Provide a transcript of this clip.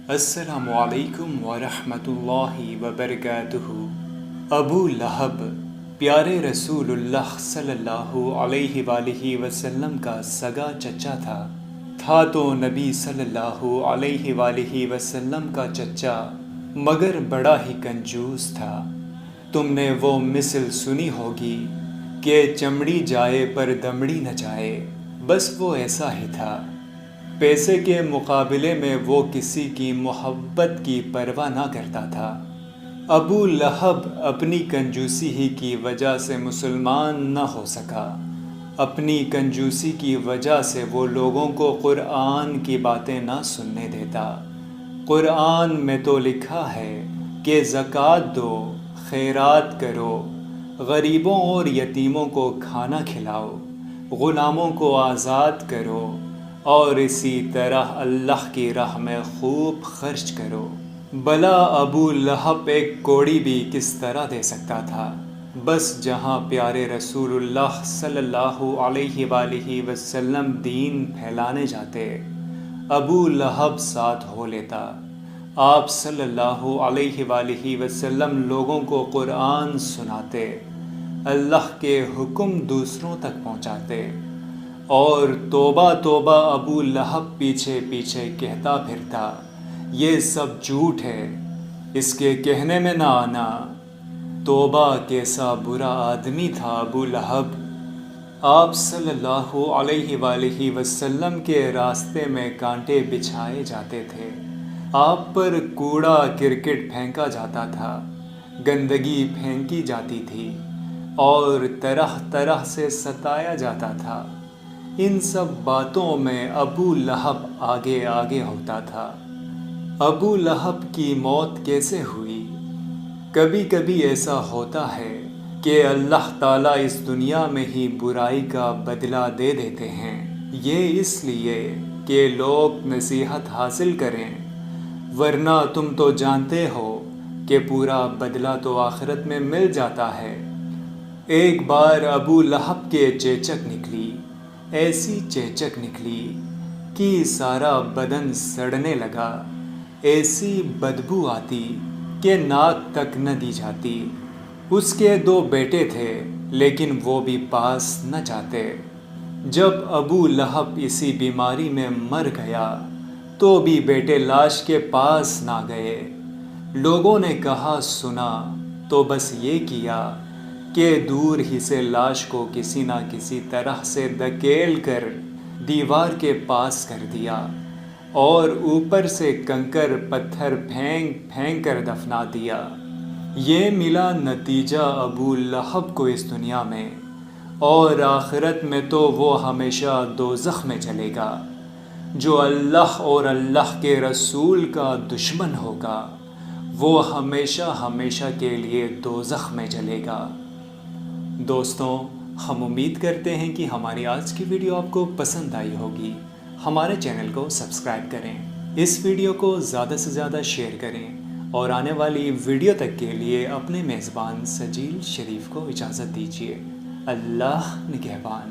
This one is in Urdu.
السلام علیکم ورحمۃ اللہ وبرکاتہ۔ ابو لہب پیارے رسول اللہ صلی اللہ علیہ وآلہ وسلم کا سگا چچا تھا تو نبی صلی اللہ علیہ وآلہ وسلم کا چچا، مگر بڑا ہی کنجوس تھا۔ تم نے وہ مثل سنی ہوگی کہ چمڑی جائے پر دمڑی نہ جائے، بس وہ ایسا ہی تھا۔ پیسے کے مقابلے میں وہ کسی کی محبت کی پرواہ نہ کرتا تھا۔ ابو لہب اپنی کنجوسی ہی کی وجہ سے مسلمان نہ ہو سکا۔ اپنی کنجوسی کی وجہ سے وہ لوگوں کو قرآن کی باتیں نہ سننے دیتا۔ قرآن میں تو لکھا ہے کہ زکوٰۃ دو، خیرات کرو، غریبوں اور یتیموں کو کھانا کھلاؤ، غلاموں کو آزاد کرو، اور اسی طرح اللہ کی راہ میں خوب خرچ کرو۔ بھلا ابو لہب ایک کوڑی بھی کس طرح دے سکتا تھا؟ بس جہاں پیارے رسول اللہ صلی اللہ علیہ وآلہ وسلم دین پھیلانے جاتے، ابو لہب ساتھ ہو لیتا۔ آپ صلی اللہ علیہ وآلہ وسلم لوگوں کو قرآن سناتے، اللہ کے حکم دوسروں تک پہنچاتے، اور توبہ توبہ ابو لہب پیچھے پیچھے کہتا پھرتا، یہ سب جھوٹ ہے، اس کے کہنے میں نہ آنا۔ توبہ کیسا برا آدمی تھا ابو لہب۔ آپ صلی اللہ علیہ وآلہ وسلم کے راستے میں کانٹے بچھائے جاتے تھے، آپ پر کوڑا کرکٹ پھینکا جاتا تھا، گندگی پھینکی جاتی تھی، اور طرح طرح سے ستایا جاتا تھا۔ ان سب باتوں میں ابو لہب آگے آگے ہوتا تھا۔ ابو لہب کی موت کیسے ہوئی؟ کبھی کبھی ایسا ہوتا ہے کہ اللہ تعالیٰ اس دنیا میں ہی برائی کا بدلہ دے دیتے ہیں، یہ اس لیے کہ لوگ نصیحت حاصل کریں، ورنہ تم تو جانتے ہو کہ پورا بدلہ تو آخرت میں مل جاتا ہے۔ ایک بار ابو لہب کے چیچک نکلی، ایسی چیچک نکلی کہ سارا بدن سڑنے لگا، ایسی بدبو آتی کہ ناک تک نہ دی جاتی۔ اس کے 2 بیٹے تھے، لیکن وہ بھی پاس نہ جاتے۔ جب ابو لہب اسی بیماری میں مر گیا تو بھی بیٹے لاش کے پاس نہ گئے۔ لوگوں نے کہا سنا تو بس یہ کیا کہ دور ہی سے لاش کو کسی نہ کسی طرح سے دھکیل کر دیوار کے پاس کر دیا، اور اوپر سے کنکر پتھر پھینک پھینک کر دفنا دیا۔ یہ ملا نتیجہ ابو لہب کو اس دنیا میں، اور آخرت میں تو وہ ہمیشہ دوزخ میں جلے گا۔ جو اللہ اور اللہ کے رسول کا دشمن ہوگا، وہ ہمیشہ ہمیشہ کے لیے دوزخ میں جلے گا۔ دوستوں، ہم امید کرتے ہیں کہ ہماری آج کی ویڈیو آپ کو پسند آئی ہوگی۔ ہمارے چینل کو سبسکرائب کریں، اس ویڈیو کو زیادہ سے زیادہ شیئر کریں، اور آنے والی ویڈیو تک کے لیے اپنے میزبان سجیل شریف کو اجازت دیجیے۔ اللہ نگہبان۔